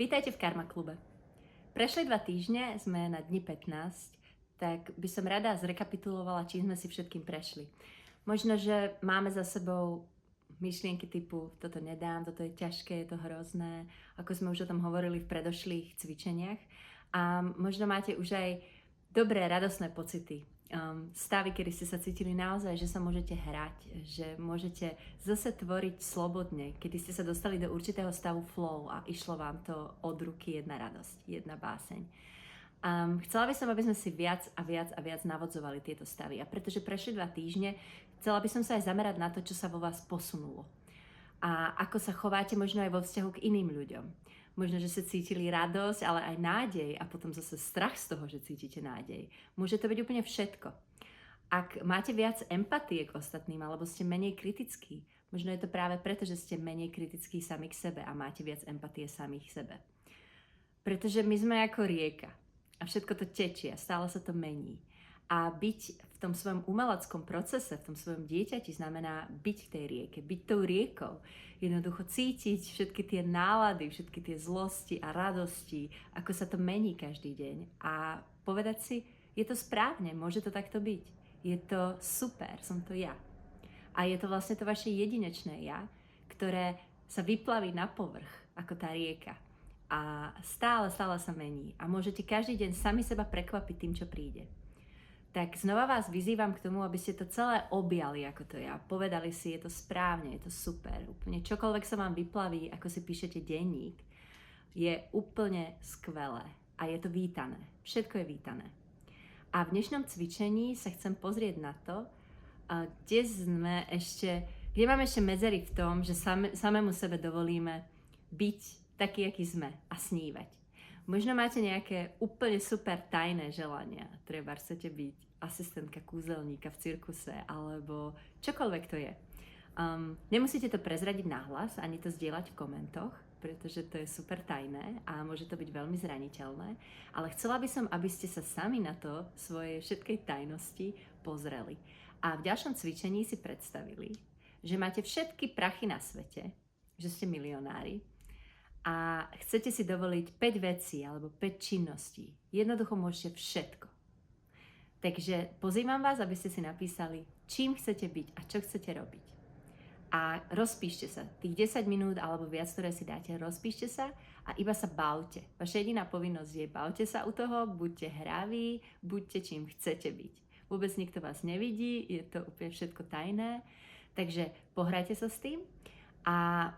Vítajte v Karma klube. Prešli 2 týždne, sme na dni 15, tak by som rada zrekapitulovala, čím sme si všetkým prešli. Možno, že máme za sebou myšlienky typu toto nedám, toto je ťažké, je to hrozné, ako sme už o tom hovorili v predošlých cvičeniach. A možno máte už aj dobré, radosné pocity. Stavy, kedy ste sa cítili naozaj, že sa môžete hrať, že môžete zase tvoriť slobodne, kedy ste sa dostali do určitého stavu flow a išlo vám to od ruky jedna radosť, jedna báseň. Chcela by som, aby sme si viac a viac navodzovali tieto stavy. A pretože prešli 2 týždne, chcela by som sa aj zamerať na to, čo sa vo vás posunulo. A ako sa chováte možno aj vo vzťahu k iným ľuďom. Možno, že ste cítili radosť, ale aj nádej a potom zase strach z toho, že cítite nádej. Môže to byť úplne všetko. Ak máte viac empatie k ostatným alebo ste menej kritickí, možno je to práve preto, že ste menej kritickí sami k sebe a máte viac empatie sami k sebe. Pretože my sme ako rieka a všetko to tečie a stále sa to mení. A byť v tom svojom umeleckom procese, v tom svojom dieťati znamená byť v tej rieke, byť tou riekou. Jednoducho cítiť všetky tie nálady, všetky tie zlosti a radosti, ako sa to mení každý deň. A povedať si, je to správne, môže to takto byť. Je to super, som to ja. A je to vlastne to vaše jedinečné ja, ktoré sa vyplaví na povrch, ako tá rieka. A stále sa mení. A môžete každý deň sami seba prekvapiť tým, čo príde. Tak znova vás vyzývam k tomu, aby ste to celé objali ako to ja. Povedali si, je to správne, je to super. Úplne čokoľvek sa vám vyplaví, ako si píšete denník, je úplne skvelé. A je to vítané. Všetko je vítané. A v dnešnom cvičení sa chcem pozrieť na to, kde máme ešte medzery v tom, že samému sebe dovolíme byť taký, aký sme a snívať. Možno máte nejaké úplne super tajné želania. Treba chcete byť asistentka kúzelníka v cirkuse alebo čokoľvek to je. Nemusíte to prezradiť nahlas, ani to zdieľať v komentoch, pretože to je super tajné a môže to byť veľmi zraniteľné. Ale chcela by som, aby ste sa sami na to svojej všetkej tajnosti pozreli. A v ďalšom cvičení si predstavili, že máte všetky prachy na svete, že ste milionári, a chcete si dovoliť 5 vecí alebo 5 činností. Jednoducho môžete všetko. Takže pozývam vás, aby ste si napísali, čím chcete byť a čo chcete robiť. A rozpíšte sa. Tých 10 minút alebo viac, ktoré si dáte, rozpíšte sa a iba sa bavte. Vaša jediná povinnosť je bavte sa u toho, buďte hraví, buďte čím chcete byť. Vôbec nikto vás nevidí, je to úplne všetko tajné. Takže pohrajte sa s tým a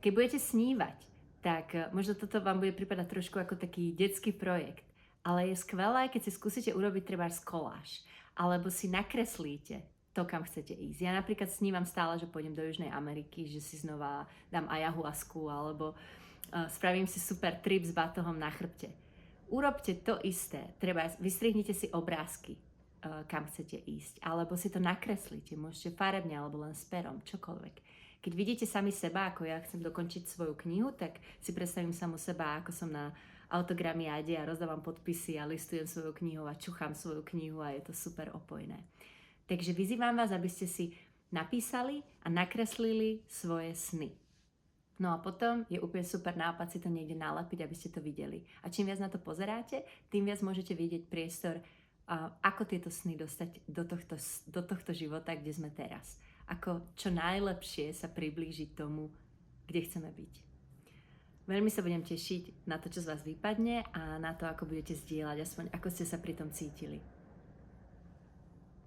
keď budete snívať, tak možno toto vám bude pripadať trošku ako taký detský projekt. Ale je skvelé, keď si skúsite urobiť trebárs koláž. Alebo si nakreslíte to, kam chcete ísť. Ja napríklad snívam stále, že pôjdem do Južnej Ameriky, že si znova dám ayahuasku, alebo spravím si super trip s batohom na chrbte. Urobte to isté. Vystrihnite si obrázky, kam chcete ísť. Alebo si to nakreslíte. Môžete farebne, alebo len s perom, čokoľvek. Keď vidíte sami seba, ako ja chcem dokončiť svoju knihu, tak si predstavím samu seba, ako som na autogramiáde a rozdávam podpisy a listujem svoju knihu a čuchám svoju knihu a je to super opojné. Takže vyzývam vás, aby ste si napísali a nakreslili svoje sny. No a potom je úplne super nápad si to niekde nalepiť, aby ste to videli. A čím viac na to pozeráte, tým viac môžete vidieť priestor, ako tieto sny dostať do tohto života, kde sme teraz. Ako čo najlepšie sa priblížiť tomu, kde chceme byť. Veľmi sa budem tešiť na to, čo z vás vypadne a na to, ako budete zdieľať, aspoň ako ste sa pri tom cítili.